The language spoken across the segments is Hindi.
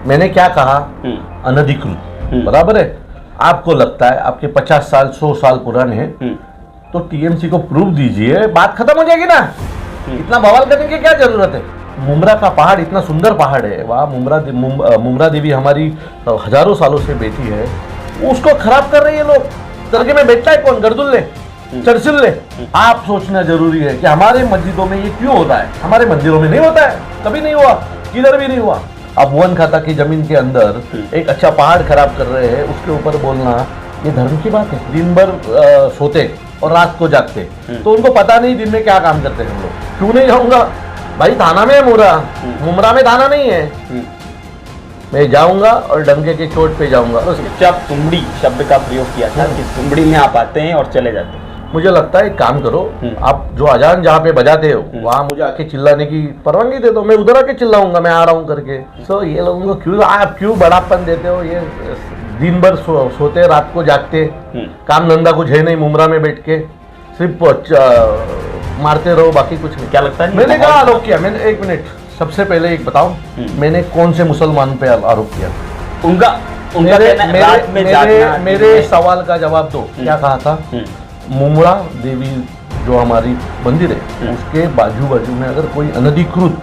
मैंने क्या कहा? अनधिकृत, बराबर है। आपको लगता है आपके 50 साल 100 साल पुराने हैं, तो टीएमसी को प्रूफ दीजिए, बात खत्म हो जाएगी ना। इतना बवाल करने की क्या जरूरत है? मुमरा का पहाड़ इतना सुंदर पहाड़ है, वहाँ मुमरा देवी हमारी हजारों सालों से बैठी है, उसको खराब कर रहे हैं लोग। दरगाह में बैठता है कौन? गर्दुल्ले, चरसिल्ले। आप सोचना जरूरी है कि हमारे मस्जिदों में ये क्यों होता है, हमारे मंदिरों में नहीं होता है, कभी नहीं हुआ, किधर भी नहीं हुआ। अब वन खाता की जमीन के अंदर एक अच्छा पहाड़ खराब कर रहे हैं, उसके ऊपर बोलना ये धर्म की बात है। दिन भर सोते और रात को जागते, तो उनको पता नहीं दिन में क्या काम करते हैं हम लोग। क्यों नहीं जाऊंगा भाई? थाना में है मुमरा में थाना नहीं है। मैं जाऊंगा और डंके के चोट पे जाऊंगा। जब तुमड़ी शब्द का प्रयोग किया था कि तुमड़ी में आप आते हैं और चले जाते हैं, मुझे लगता है एक काम करो, आप जो अजान जहाँ पे बजाते हो वहां मुझे आके चिल्लाने की परवानगी दे दो, मैं उधर आके चिल्लाऊंगा, मैं आ रहा हूँ करके। सो ये लोगों को क्यों बड़ापन देते हो? ये दिन भर सोते, रात को जागते, काम धंधा कुछ है नहीं, मुमरा में बैठ के सिर्फ मारते रहो, बाकी कुछ नहीं। क्या लगता है? मैंने कहा आरोप किया? मैंने, एक मिनट, सबसे पहले एक बताओ, मैंने कौन से मुसलमान पे आरोप किया? मेरे सवाल का जवाब दो। क्या कहा था? मुमरा देवी जो हमारी मंदिर है, उसके बाजू में अगर कोई अनधिकृत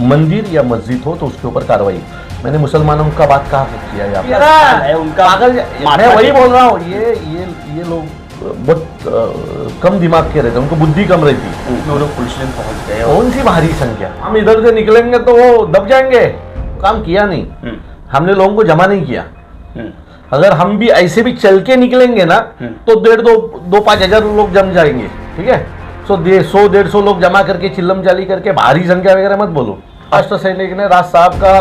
मंदिर या मस्जिद हो तो उसके ऊपर कार्रवाई। मैंने मुसलमानों का बात कहाँ से किया है? उनका मैं वही बोल रहा हूँ, ये लोग बहुत कम दिमाग के रहते, उनको बुद्धि कम रहती। वो लोग पुलिस में पहुंच गए। कौन सी भारी संख्या? हम इधर से निकलेंगे तो वो दब जाएंगे। काम किया नहीं, हमने लोगों को जमा नहीं किया। अगर हम भी ऐसे भी चल के निकलेंगे ना तो 1,500-2,5 हजार लोग जम जाएंगे, ठीक है। 100-150 लोग जमा करके चिल्लम चाली करके भारी संख्या वगैरह मत बोलो। राष्ट्र सैनिक ने राज साहब का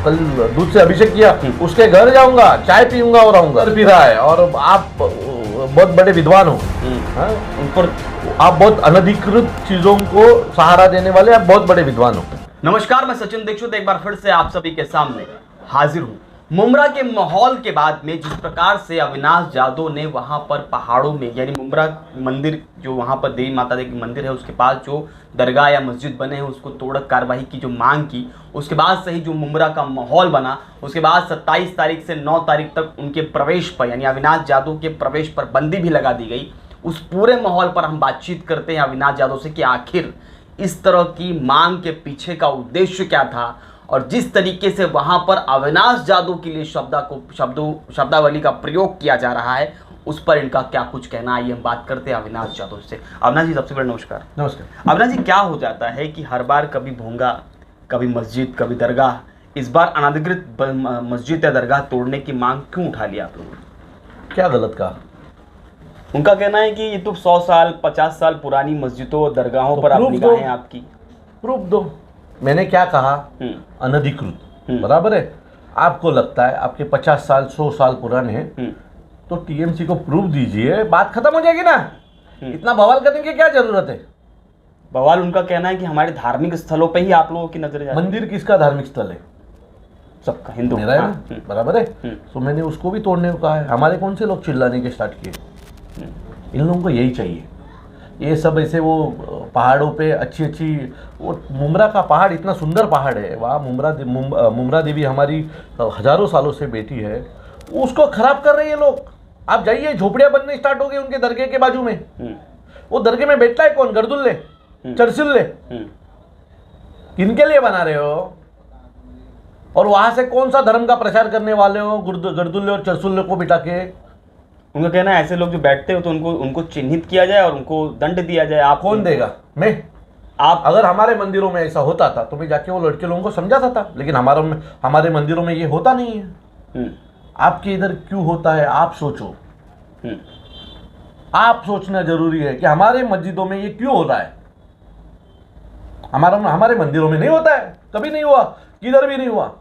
कल दूध से अभिषेक किया, उसके घर जाऊंगा, चाय पीऊंगा और आऊंगा। पी रहा है और आप बहुत बड़े विद्वान हो, उन आप बहुत अनधिकृत चीजों को सहारा देने वाले, आप बहुत बड़े विद्वान हो। नमस्कार, मैं सचिन दीक्षित एक बार फिर से आप सभी के सामने हाजिर हूँ। मुमरा के माहौल के बाद में जिस प्रकार से अविनाश जादव ने वहां पर पहाड़ों में, यानी मुमरा मंदिर जो वहां पर देवी माता देवी मंदिर है उसके पास जो दरगाह या मस्जिद बने हैं उसको तोड़क कार्रवाई की जो मांग की, उसके बाद से ही जो मुमरा का माहौल बना, उसके बाद 27 तारीख से 9 तारीख तक उनके प्रवेश पर, यानी अविनाश जादव के प्रवेश पर बंदी भी लगा दी गई। उस पूरे माहौल पर हम बातचीत करते हैं अविनाश जादव से कि आखिर इस तरह की मांग के पीछे का उद्देश्य क्या था, और जिस तरीके से वहां पर अविनाश जादव के लिए शब्दावली का प्रयोग किया जा रहा है उस पर इनका क्या कुछ कहना है, हम बात करते हैं अविनाश जादव से। अविनाश जी, सबसे पहले नमस्कार। नमस्कार। अविनाश जी, क्या हो जाता है कि हर बार कभी भोंगा, कभी मस्जिद, कभी दरगाह, इस बार अनधिकृत मस्जिद या दरगाह तोड़ने की मांग क्यों उठा लिया आप लोगों ने? क्या गलत कहा? उनका कहना है कि ये तो 100 साल 50 साल पुरानी मस्जिदों और दरगाहों पर आप निगाहें आपकी। प्रूफ दो। मैंने क्या कहा? अनधिकृत, बराबर है। आपको लगता है आपके 50 साल 100 साल पुराने हैं, तो टीएमसी को प्रूफ दीजिए, बात खत्म हो जाएगी ना। इतना बवाल करने की क्या जरूरत है? बवाल उनका कहना है कि हमारे धार्मिक स्थलों पे ही आप लोगों की नजर जाती है। मंदिर किसका धार्मिक स्थल है? सबका, हिंदू मेरा है ना, बराबर है। तो मैंने उसको भी तोड़ने को कहा है। हमारे कौन से लोग चिल्लाने के स्टार्ट किए? इन लोगों को यही चाहिए। ये सब ऐसे वो पहाड़ों पे अच्छी वो मुमरा का पहाड़ इतना सुंदर पहाड़ है, वहाँ मुमरा देवी हमारी हजारों सालों से बैठी है, उसको खराब कर रहे हैं लोग। आप जाइए, झोपड़ियाँ बनने स्टार्ट हो गई उनके दरगाह के बाजू में। वो दरगाह में बैठता है कौन? गर्दुल्ले, चरसिल्ले। किनके लिए बना रहे हो? और वहां से कौन सा धर्म का प्रचार करने वाले हो? गर्दुल्ले और चरसुल्ले को बिठा के। उनका कहना है ऐसे लोग जो बैठते हो तो उनको चिन्हित किया जाए और उनको दंड दिया जाए। आप कौन देगा? मैं? आप? अगर हमारे मंदिरों में ऐसा होता था तो मैं जाके वो लड़के लोगों को समझाता था, लेकिन हमारे मंदिरों में ये होता नहीं है। आपके इधर क्यों होता है? आप सोचो। आप सोचना जरूरी है कि हमारे मस्जिदों में ये क्यों हो रहा है। हमारे मंदिरों में नहीं होता है, कभी नहीं हुआ, किधर भी नहीं हुआ।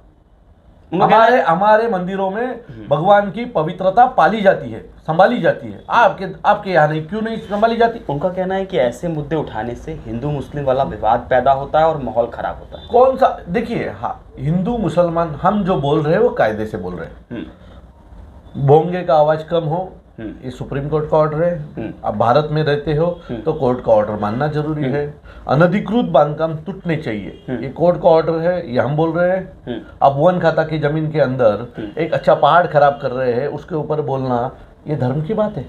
हमारे मंदिरों में भगवान की पवित्रता पाली जाती है, संभाली जाती है। आपके यहाँ नहीं, क्यों नहीं संभाली जाती? उनका कहना है कि ऐसे मुद्दे उठाने से हिंदू मुस्लिम वाला विवाद पैदा होता है और माहौल खराब होता है। कौन सा? देखिए, हाँ, हिंदू मुसलमान हम जो बोल रहे हैं वो कायदे से बोल रहे हैं। भोंगे का आवाज कम हो, ये सुप्रीम कोर्ट का ऑर्डर है। अब भारत में रहते हो तो कोर्ट का ऑर्डर मानना जरूरी है। अनधिकृत बांधकाम टूटने चाहिए, ये कोर्ट का ऑर्डर है, ये हम बोल रहे हैं। अब वन खाता की जमीन के अंदर एक अच्छा पहाड़ खराब कर रहे हैं, उसके ऊपर बोलना ये धर्म की बात है।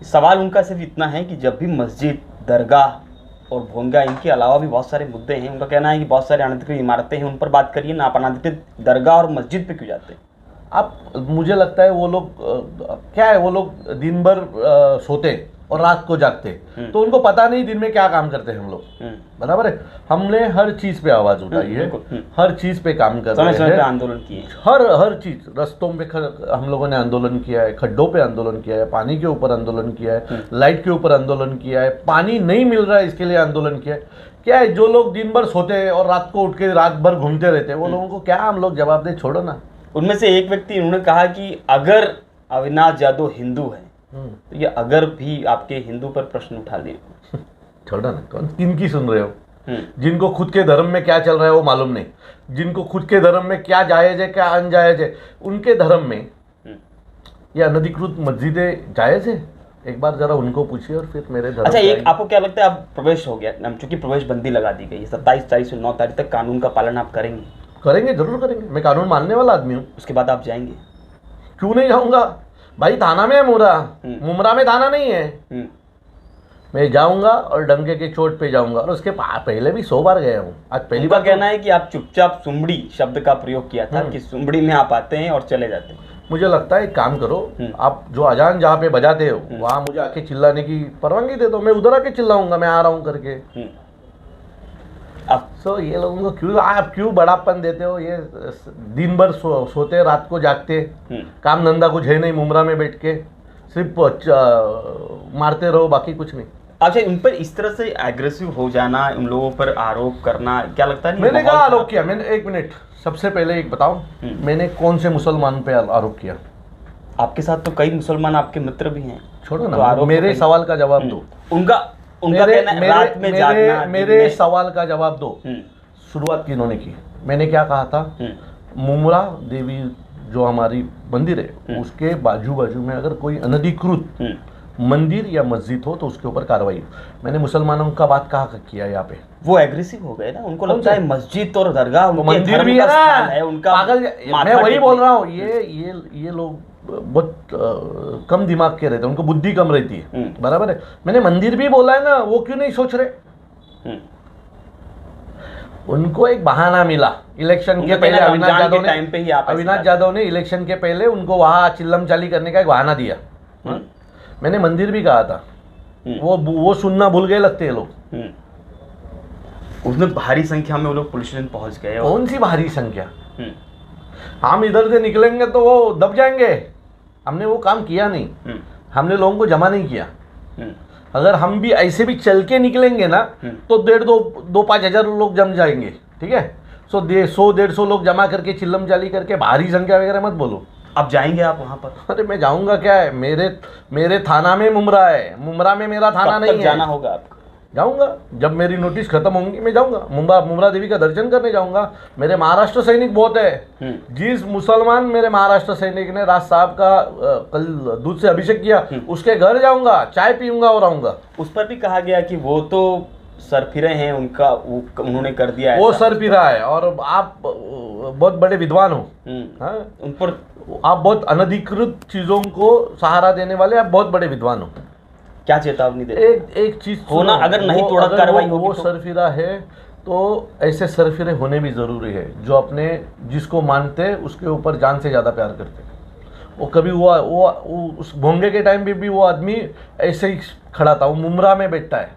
सवाल उनका सिर्फ इतना है कि जब भी मस्जिद, दरगाह और भोंगा, इनके अलावा भी बहुत सारे मुद्दे हैं, उनका कहना है कि बहुत सारे अनधिकृत इमारतें हैं, उन पर बात करिए ना, आप अनधिकृत दरगाह और मस्जिद पे क्यों जाते हैं? आप, मुझे लगता है वो लोग क्या है, वो लोग दिन भर सोते और रात को जागते, तो उनको पता नहीं दिन में क्या काम करते हैं हम लोग। बराबर है, हमने हर चीज पे आवाज उठाई है, हर चीज पे काम कर रहे हैं, आंदोलन किए, हर चीज, रस्तों पे हम लोगों ने आंदोलन किया है, खड्डों पे आंदोलन किया है, पानी के ऊपर आंदोलन किया है, लाइट के ऊपर आंदोलन किया है, पानी नहीं मिल रहा है इसके लिए आंदोलन किया है। क्या है, जो लोग दिन भर सोते हैं और रात को उठ के रात भर घूमते रहते हैं, वो लोगों को क्या हम लोग जवाब दे, छोड़ो ना। उनमें से एक व्यक्ति उन्होंने कहा कि अगर अविनाश यादव हिंदू है तो ये अगर भी आपके हिंदू पर प्रश्न उठा लिए। छोड़ो ना, कौन किनकी सुन रहे हो? जिनको खुद के धर्म में क्या चल रहा है वो मालूम नहीं, जिनको खुद के धर्म में क्या जायज है क्या अनजायज है, उनके धर्म में ये अनधिकृत मस्जिदें जायज है? एक बार जरा उनको पूछिए और फिर मेरे धर्म। अच्छा, एक आपको क्या लगता है, अब प्रवेश हो गया, चूंकि प्रवेश बंदी लगा दी गई है, 27 तारीख से 9 तारीख तक कानून का पालन आप करेंगे? करेंगे, जरूर करेंगे, मैं कानून मानने वाला आदमी हूँ। उसके बाद आप जाएंगे? क्यों नहीं जाऊंगा भाई, थाना में है मुमरा में थाना नहीं है। मैं जाऊंगा और डंके के चोट पे जाऊंगा, और उसके पहले भी 100 बार गया हूँ, आज पहली बार। कहना है कि आप चुपचाप सुमड़ी शब्द का प्रयोग किया था, कि सुमड़ी में आप आते हैं और चले जाते हैं। मुझे लगता है एक काम करो, आप जो अजान जहाँ पे बजाते हो वहाँ मुझे आके चिल्लाने की परवानगी दे दो, मैं उधर आके चिल्लाऊंगा, मैं आ रहा हूँ करके। अब ये लोगों को आप क्यों बड़ापन देते हो? ये दिन भर सोते, रात को जागते, काम धंधा कुछ है नहीं, मुमरा में बैठ के सिर्फ मारते रहो, बाकी कुछ नहीं। अच्छा, उन पर इस तरह से एग्रेसिव हो जाना, उन लोगों पर आरोप करना, क्या लगता है? मैंने कहा आरोप किया? मैंने, एक मिनट, सबसे पहले एक बताओ, मैंने कौन से मुसलमान पे आरोप किया? आपके साथ तो कई मुसलमान आपके मित्र भी हैं। छोड़ो ना, तो मेरे सवाल का जवाब दो। मेरे सवाल का जवाब दो। शुरुआत किन्होंने की? मैंने क्या कहा था? मुमरा देवी जो हमारी मंदिर है, उसके बाजू में अगर कोई अनधिकृत मंदिर या मस्जिद हो तो उसके ऊपर कार्रवाई। मैंने मुसलमानों का बात कहा किया यहाँ पे? वो एग्रेसिव हो गए ना, उनको लगता है मस्जिद और दरगाह मंदिर भी है उनका। पागल, मैं वही बोल रहा हूँ, ये लोग बहुत कम दिमाग के रहते हैं, उनको बुद्धि कम रहती है। बराबर है, मैंने मंदिर भी बोला है ना, वो क्यों नहीं सोच रहे? उनको एक बहाना मिला इलेक्शन के पहले। अविनाश यादव ने इलेक्शन के पहले उनको वहां चिल्लम चाली करने का एक बहाना दिया। मैंने मंदिर भी कहा था, वो सुनना भूल गए लगते हैं लोग। उसमें भारी संख्या में वो लोग पुलिस स्टेशन पहुंच गए। कौन सी भारी संख्या? हम इधर से निकलेंगे तो वो दब जाएंगे। हमने वो काम किया नहीं, हमने लोगों को जमा नहीं किया। अगर हम भी ऐसे भी चल के निकलेंगे ना तो 2-5 हजार लोग जम जाएंगे, ठीक है? 100-150 लोग जमा करके चिल्लम चाली करके, भारी संख्या वगैरह मत बोलो। अब जाएंगे आप वहां पर? अरे मैं जाऊंगा क्या है, मेरे थाना में मुमरा है, मुमरा में मेरा थाना नहीं है। जाना होगा आपको? जाऊंगा, जब मेरी नोटिस खत्म होंगी मैं जाऊंगा। मुमरा देवी का दर्शन करने जाऊंगा। मेरे महाराष्ट्र सैनिक बहुत है। जिस मुसलमान मेरे महाराष्ट्र सैनिक ने राज साहब का कल दूध से अभिषेक किया, उसके घर जाऊंगा, चाय पीऊंगा और आऊंगा। उस पर भी कहा गया कि वो तो सरफिरे हैं, उनका उन्होंने कर दिया है। वो सरफिरा है और आप बहुत बड़े विद्वान हो। उन पर आप बहुत अनधिकृत चीजों को सहारा देने वाले, आप बहुत बड़े विद्वान हो। क्या चेतावनी दे? एक चीज होना, अगर नहीं तोड़ा कार्रवाई होगी। वो सरफिरा है तो ऐसे सरफिरे होने भी जरूरी है, जो अपने जिसको मानते उसके ऊपर जान से ज्यादा प्यार करते। वो कभी वो उस भोंगे के टाइम भी वो आदमी ऐसे ही खड़ा था, वो मुमरा में बैठता है।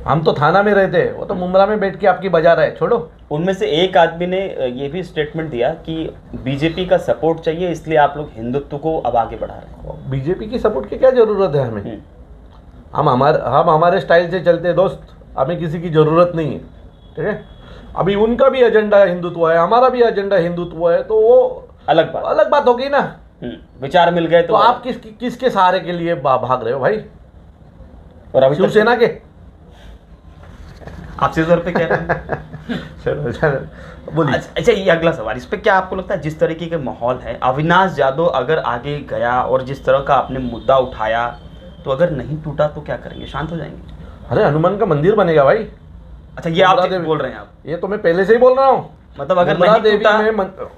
हम तो थाना में रहते हैं, वो तो मुमरा में बैठ के आपकी बजा रहा है। छोड़ो। उनमें से एक आदमी ने ये भी स्टेटमेंट दिया कि बीजेपी का सपोर्ट चाहिए, इसलिए आप लोग हिंदुत्व को अब आगे बढ़ा रहे हैं। बीजेपी की सपोर्ट की क्या जरूरत है हमें? हम हमारे स्टाइल से चलते दोस्त, हमें किसी की जरूरत नहीं है, ठीक है? अभी उनका भी एजेंडा हिंदुत्व है, हमारा भी एजेंडा हिंदुत्व है, तो वो अलग बात होगी ना। विचार मिल गए तो आप किसके सहारे के लिए भाग रहे हो भाई? और शिवसेना के? आप सीधे तौर पे कह रहे हैं। चलो चलो बोलिए। अच्छा, ये अगला सवाल, इस पे क्या आपको लगता है जिस तरीके का माहौल है, अविनाश जाधव अगर आगे गया और जिस तरह का आपने मुद्दा उठाया, तो अगर नहीं टूटा तो क्या करेंगे, शांत हो जाएंगे? अरे हनुमान का मंदिर बनेगा भाई। अच्छा, ये आप मुमरा देवी- बोल रहे हैं आप, ये तो मैं पहले से ही बोल रहा हूँ। मतलब अगर मुमरा नहीं देवी टूटा में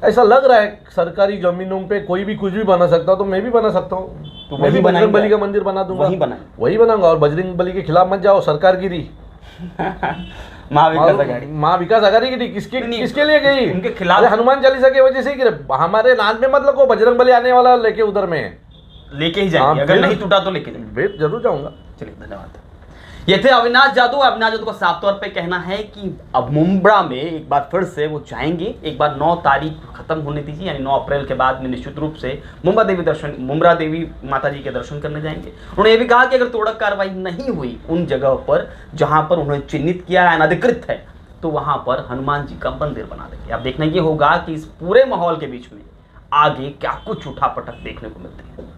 ऐसा लग रहा है सरकारी जमीनों पे कोई भी कुछ भी बना सकता है, तो मैं भी बना सकता हूँ। तो मैं भी वही बजरंग बनाएंगे। बली का मंदिर बना दूंगा। वही बनाएंगे। वही बनाऊंगा। और बजरंग बली के खिलाफ मत जाओ, सरकार गिरी। महाविकास आघाड़ी माँ विकास आघाड़ी गिरी, किसके नहीं, किसके लिए गई? उनके खिलाफ। अरे हनुमान चालीसा की वजह से ही गिरे। हमारे नाच में मत लगो, बजरंग बली आने वाला लेके उधर में। लेके ही जाएंगे, हाँ, अगर फिर- नहीं टूटा तो लेके जाएंगे। वेट जरूर जाऊंगा। चलिए, धन्यवाद। ये थे अविनाश जाधव। अविनाश जाधव का साफ तौर पे कहना है कि अब मुंब्रा में एक बार फिर से वो जाएंगे। एक बार 9 तारीख खत्म होने दीजिए, यानी 9 अप्रैल के बाद में निश्चित रूप से मुंब्रा देवी माता जी के दर्शन करने जाएंगे। उन्होंने ये भी कहा कि अगर तोड़क कार्रवाई नहीं हुई उन जगह पर जहां पर उन्होंने चिन्हित किया है, अनधिकृत है, तो वहां पर हनुमान जी का मंदिर बना देंगे। अब देखना ये होगा कि इस पूरे माहौल के बीच में आगे क्या कुछ उठापटक देखने को मिलती है।